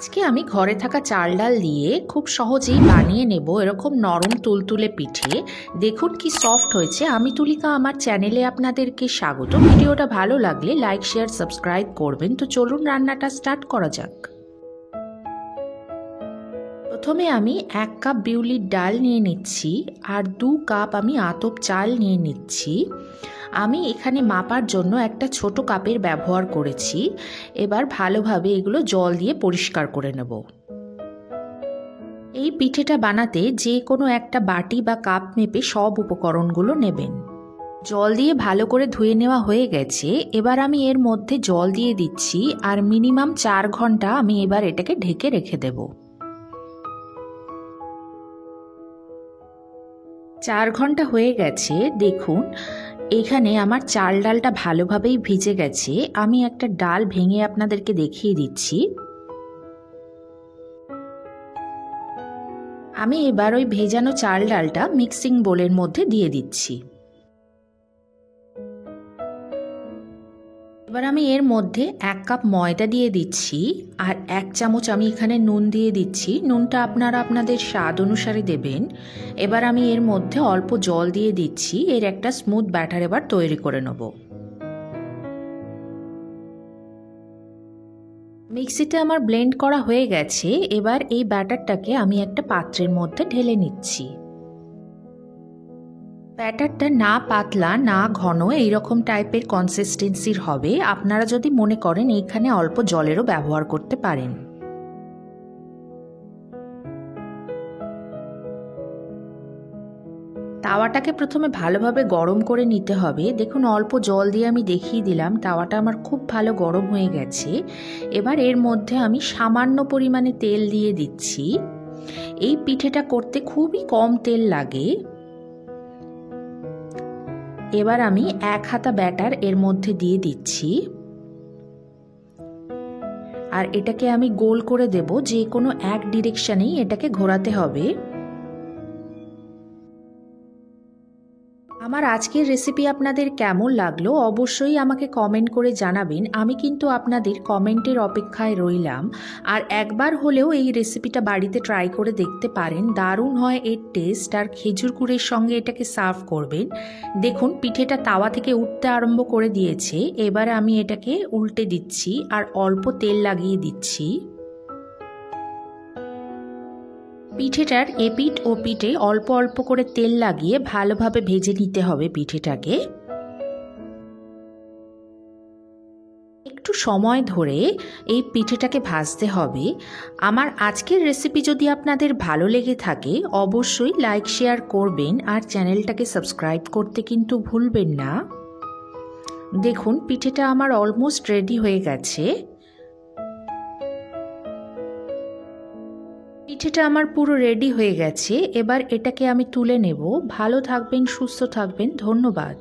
আজকে আমি ঘরে থাকা চাল ডাল দিয়ে খুব সহজেই বানিয়ে নেব এরকম নরম তুলতুলে পিঠে। দেখুন কি সফট হয়েছে। আমি তুলিকা আমার চ্যানেলে আপনাদেরকে স্বাগত। ভিডিওটা ভালো লাগলে লাইক শেয়ার সাবস্ক্রাইব করবেন। তো চলুন রান্নাটা স্টার্ট করা যাক। প্রথমে আমি 1 কাপ বিউলির ডাল নিয়ে নিচ্ছি আর 2 কাপ আমি আতপ চাল নিয়ে নিচ্ছি। আমি এখানে মাপার জন্য একটা ছোট কাপের ব্যবহার করেছি। এবার ভালোভাবে এগুলো জল দিয়ে পরিষ্কার করে নেব। এই পিঠেটা বানাতে যে কোনো একটা বাটি বা কাপ মেপে সব উপকরণগুলো নেবেন। জল দিয়ে ভালো করে ধুয়ে নেওয়া হয়ে গেছে। এবার আমি এর মধ্যে জল দিয়ে দিচ্ছি আর মিনিমাম 4 ঘন্টা আমি এবার এটাকে ঢেকে রেখে দেব। 4 ঘন্টা হয়ে গেছে। দেখুন এখানে আমার চাল ডালটা ভালোভাবেই ভিজে গেছে। আমি একটা ডাল ভেঙে আপনাদেরকে দেখিয়ে দিচ্ছি। আমি এবার ওই ভেজানো চাল ডালটা মিক্সিং বোলের মধ্যে দিয়ে দিচ্ছি। এবার আমি এর মধ্যে 1 কাপ ময়দা দিয়ে দিচ্ছি আর 1 চামচ আমি এখানে নুন দিয়ে দিচ্ছি। নুনটা আপনারা আপনাদের স্বাদ অনুসারে দেবেন। এবার আমি এর মধ্যে অল্প জল দিয়ে দিচ্ছি। এর একটা স্মুথ ব্যাটার এবার তৈরি করে নেব। মিক্সিতে আমার ব্লেন্ড করা হয়ে গেছে। এবার এই ব্যাটারটাকে আমি একটা পাত্রের মধ্যে ঢেলে নিচ্ছি। ব্যাটারটা না পাতলা না ঘন এইরকম টাইপের কনসিস্টেন্সির হবে। আপনারা যদি মনে করেন এইখানে অল্প জলেরও ব্যবহার করতে পারেন। তাওয়াটাকে প্রথমে ভালোভাবে গরম করে নিতে হবে। দেখুন অল্প জল দিয়ে আমি দেখিয়ে দিলাম। তাওয়াটা আমার খুব ভালো গরম হয়ে গেছে। এবার এর মধ্যে আমি সামান্য পরিমাণে তেল দিয়ে দিচ্ছি। এই পিঠেটা করতে খুবই কম তেল লাগে। এবার আমি 1 হাতা ব্যাটার এর মধ্যে দিয়ে দিচ্ছি আর এটাকে আমি গোল করে দেব। যে কোনো এক ডিরেকশনেই এটাকে ঘোরাতে হবে। আমার আজকের রেসিপি আপনাদের কেমন লাগলো অবশ্যই আমাকে কমেন্ট করে জানাবেন। আমি কিন্তু আপনাদের কমেন্টের অপেক্ষায় রইলাম। আর একবার হলেও এই রেসিপিটা বাড়িতে ট্রাই করে দেখতে পারেন। দারুণ হয় এর টেস্ট। আর খেজুর গুড়ের সঙ্গে এটাকে সার্ভ করবেন। দেখুন পিঠেটা তাওয়া থেকে উঠতে আরম্ভ করে দিয়েছে। এবার আমি এটাকে উল্টে দিচ্ছি আর অল্প তেল লাগিয়ে দিচ্ছি। পিঠেটার এপিঠ ও পিঠে অল্প অল্প করে তেল লাগিয়ে ভালোভাবে ভেজে নিতে হবে পিঠেটাকে। একটু সময় ধরে এই পিঠেটাকে ভাজতে হবে। আমার আজকের রেসিপি যদি আপনাদের ভালো লেগে থাকে অবশ্যই লাইক শেয়ার করবেন আর চ্যানেলটাকে সাবস্ক্রাইব করতে কিন্তু ভুলবেন না। দেখুন পিঠেটা আমার অলমোস্ট রেডি হয়ে গেছে। পিঠেটা আমার পুরো রেডি হয়ে গেছে। এবার এটাকে আমি তুলে নেব। ভালো থাকবেন, সুস্থ থাকবেন। ধন্যবাদ।